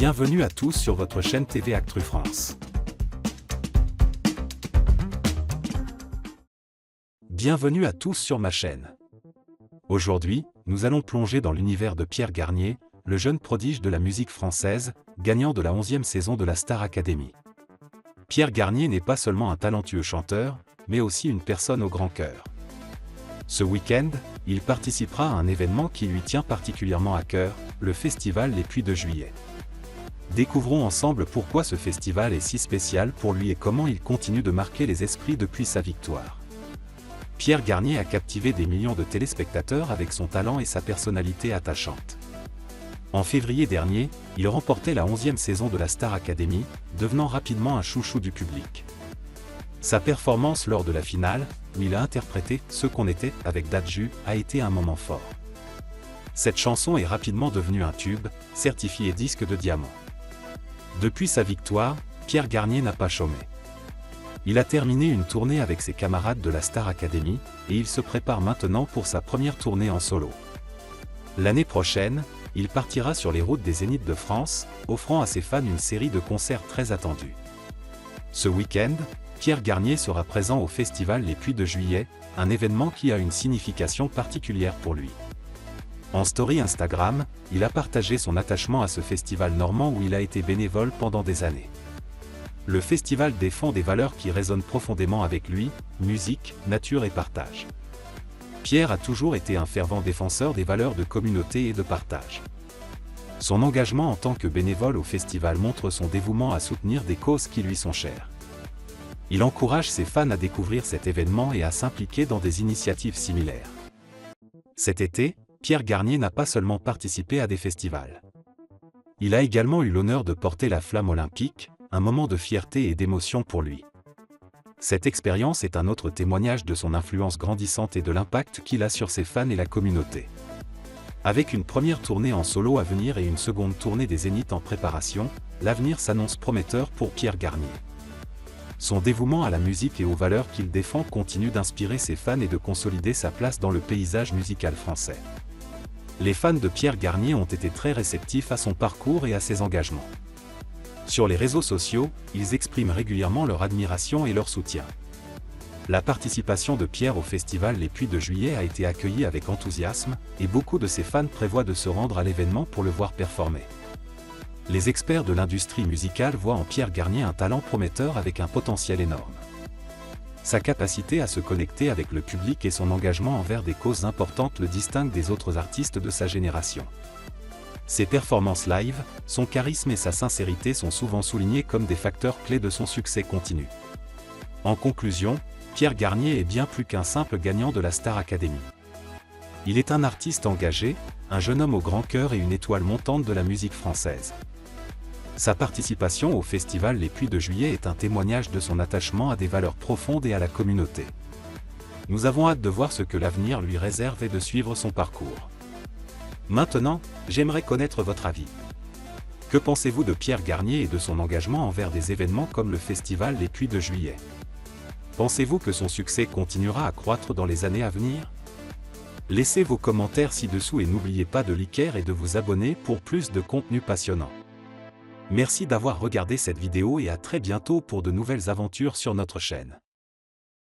Bienvenue à tous sur votre chaîne TV Actu France. Bienvenue à tous sur ma chaîne. Aujourd'hui, nous allons plonger dans l'univers de Pierre Garnier, le jeune prodige de la musique française, gagnant de la 11e saison de la Star Academy. Pierre Garnier n'est pas seulement un talentueux chanteur, mais aussi une personne au grand cœur. Ce week-end, il participera à un événement qui lui tient particulièrement à cœur, le festival Les Puits de Juillet. Découvrons ensemble pourquoi ce festival est si spécial pour lui et comment il continue de marquer les esprits depuis sa victoire. Pierre Garnier a captivé des millions de téléspectateurs avec son talent et sa personnalité attachante. En février dernier, il remportait la 11e saison de la Star Academy, devenant rapidement un chouchou du public. Sa performance lors de la finale, où il a interprété « Ce qu'on était » avec Dadju, a été un moment fort. Cette chanson est rapidement devenue un tube, certifié disque de diamant. Depuis sa victoire, Pierre Garnier n'a pas chômé. Il a terminé une tournée avec ses camarades de la Star Academy, et il se prépare maintenant pour sa première tournée en solo. L'année prochaine, il partira sur les routes des Zéniths de France, offrant à ses fans une série de concerts très attendus. Ce week-end, Pierre Garnier sera présent au festival Les Puits de Juillet, un événement qui a une signification particulière pour lui. En story Instagram, il a partagé son attachement à ce festival normand où il a été bénévole pendant des années. Le festival défend des valeurs qui résonnent profondément avec lui, musique, nature et partage. Pierre a toujours été un fervent défenseur des valeurs de communauté et de partage. Son engagement en tant que bénévole au festival montre son dévouement à soutenir des causes qui lui sont chères. Il encourage ses fans à découvrir cet événement et à s'impliquer dans des initiatives similaires. Cet été, Pierre Garnier n'a pas seulement participé à des festivals. Il a également eu l'honneur de porter la flamme olympique, un moment de fierté et d'émotion pour lui. Cette expérience est un autre témoignage de son influence grandissante et de l'impact qu'il a sur ses fans et la communauté. Avec une première tournée en solo à venir et une seconde tournée des Zéniths en préparation, l'avenir s'annonce prometteur pour Pierre Garnier. Son dévouement à la musique et aux valeurs qu'il défend continue d'inspirer ses fans et de consolider sa place dans le paysage musical français. Les fans de Pierre Garnier ont été très réceptifs à son parcours et à ses engagements. Sur les réseaux sociaux, ils expriment régulièrement leur admiration et leur soutien. La participation de Pierre au festival Les Puits de Juillet a été accueillie avec enthousiasme, et beaucoup de ses fans prévoient de se rendre à l'événement pour le voir performer. Les experts de l'industrie musicale voient en Pierre Garnier un talent prometteur avec un potentiel énorme. Sa capacité à se connecter avec le public et son engagement envers des causes importantes le distinguent des autres artistes de sa génération. Ses performances live, son charisme et sa sincérité sont souvent soulignés comme des facteurs clés de son succès continu. En conclusion, Pierre Garnier est bien plus qu'un simple gagnant de la Star Academy. Il est un artiste engagé, un jeune homme au grand cœur et une étoile montante de la musique française. Sa participation au festival Les Puits de Juillet est un témoignage de son attachement à des valeurs profondes et à la communauté. Nous avons hâte de voir ce que l'avenir lui réserve et de suivre son parcours. Maintenant, j'aimerais connaître votre avis. Que pensez-vous de Pierre Garnier et de son engagement envers des événements comme le festival Les Puits de Juillet? Pensez-vous que son succès continuera à croître dans les années à venir? Laissez vos commentaires ci-dessous et n'oubliez pas de liker et de vous abonner pour plus de contenu passionnant. Merci d'avoir regardé cette vidéo et à très bientôt pour de nouvelles aventures sur notre chaîne.